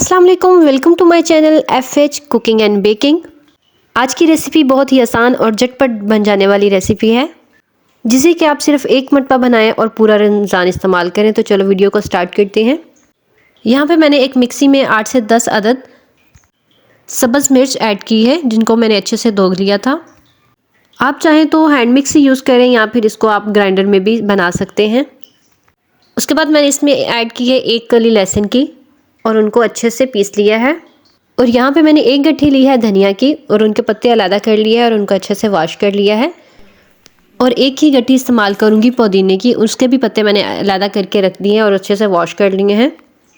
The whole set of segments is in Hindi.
अस्सलाम वालेकुम, welcome to my channel FH cooking and baking. आज की रेसिपी बहुत ही आसान और झटपट बन जाने वाली रेसिपी है, जिसे कि आप सिर्फ एक मरतबा बनाएं और पूरा रमज़ान इस्तेमाल करें। तो चलो वीडियो को स्टार्ट करते हैं। यहाँ पे मैंने एक मिक्सी में 8 से 10 अदद सब्ज़ मिर्च ऐड की है, जिनको मैंने अच्छे से धो लिया था। आप चाहें तो हैंड मिक्सी यूज़ करें या फिर इसको आप ग्राइंडर में भी बना सकते हैं। उसके बाद मैंने इसमें ऐड की है 1 कली लहसुन की और उनको अच्छे से पीस लिया है। और यहाँ पे मैंने 1 गट्ठी ली है धनिया की और उनके पत्ते अलग कर लिए हैं और उनको अच्छे से वॉश कर लिया है। और 1 ही गट्ठी इस्तेमाल करूँगी पुदीने की, उसके भी पत्ते मैंने अलग करके रख दिए हैं और अच्छे से वॉश कर लिए हैं।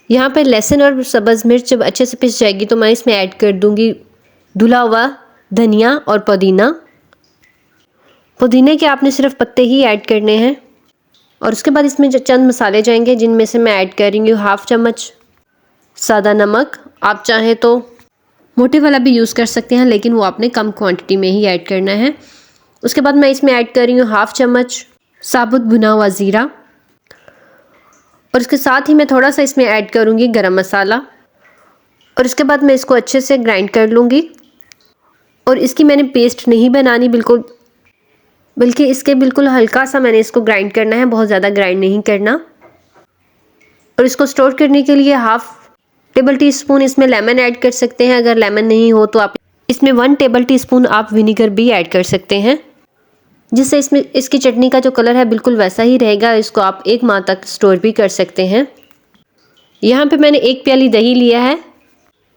यहाँ पे लहसुन और सब्ज़ मिर्च जब अच्छे से पिस जाएगी तो मैं इसमें ऐड कर दूँगी धुला हुआ धनिया और पुदीना। पुदीने के आपने सिर्फ पत्ते ही ऐड करने हैं। और उसके बाद इसमें चंद मसाले जाएंगे, जिनमें से मैं ऐड करेंगी 1/2 चम्मच सादा नमक। आप चाहें तो मोटे वाला भी यूज़ कर सकते हैं, लेकिन वो आपने कम क्वांटिटी में ही ऐड करना है। उसके बाद मैं इसमें ऐड कर रही हूँ 1/2 चम्मच साबुत भुना हुआ ज़ीरा। और इसके साथ ही मैं थोड़ा सा इसमें ऐड करूँगी गरम मसाला। और उसके बाद मैं इसको अच्छे से ग्राइंड कर लूँगी। और इसकी मैंने पेस्ट नहीं बनानी बिल्कुल, बल्कि इसके बिल्कुल हल्का सा मैंने इसको ग्राइंड करना है, बहुत ज़्यादा ग्राइंड नहीं करना। और इसको स्टोर करने के लिए 1/2 टेबल टीस्पून इसमें लेमन ऐड कर सकते हैं। अगर लेमन नहीं हो तो आप इसमें 1 टेबल टीस्पून आप विनेगर भी ऐड कर सकते हैं, जिससे इसमें इसकी चटनी का जो कलर है बिल्कुल वैसा ही रहेगा। इसको आप 1 माह तक स्टोर भी कर सकते हैं। यहाँ पे मैंने 1 प्याली दही लिया है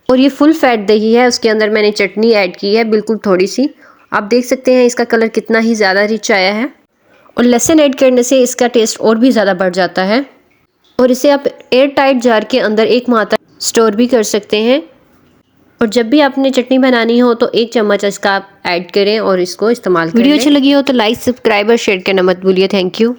और ये फुल फैट दही है। उसके अंदर मैंने चटनी ऐड की है, बिल्कुल थोड़ी सी। आप देख सकते हैं इसका कलर कितना ही ज़्यादा रिच आया है। और लहसुन ऐड करने से इसका टेस्ट और भी ज़्यादा बढ़ जाता है। और इसे आप एयर टाइट जार के अंदर 1 माह तक स्टोर भी कर सकते हैं। और जब भी आपने चटनी बनानी हो तो 1 चम्मच इसका आप ऐड करें और इसको इस्तेमाल करें। वीडियो अच्छी लगी हो तो लाइक, सब्सक्राइब और शेयर करना मत भूलिए। Thank you.